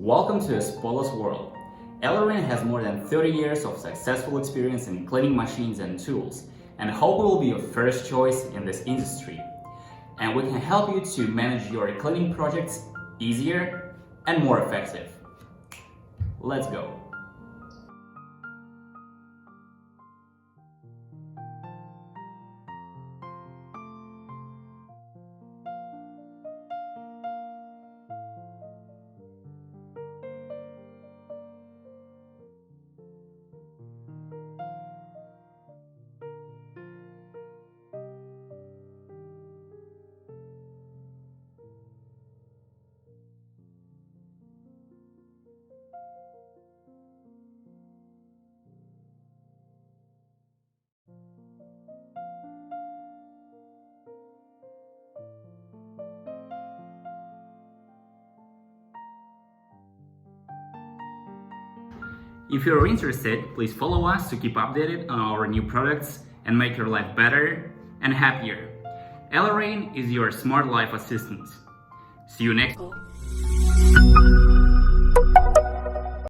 Welcome to a spotless world. ELEREIN has more than 30 years of successful experience in cleaning machines and tools, and hope we will be your first choice in this industry. And we can help you to manage your cleaning projects easier and more effective. Let's go. If you're interested, please follow us to keep updated on our new products and make your life better and happier. ELEREIN is your smart life assistant. See you next time.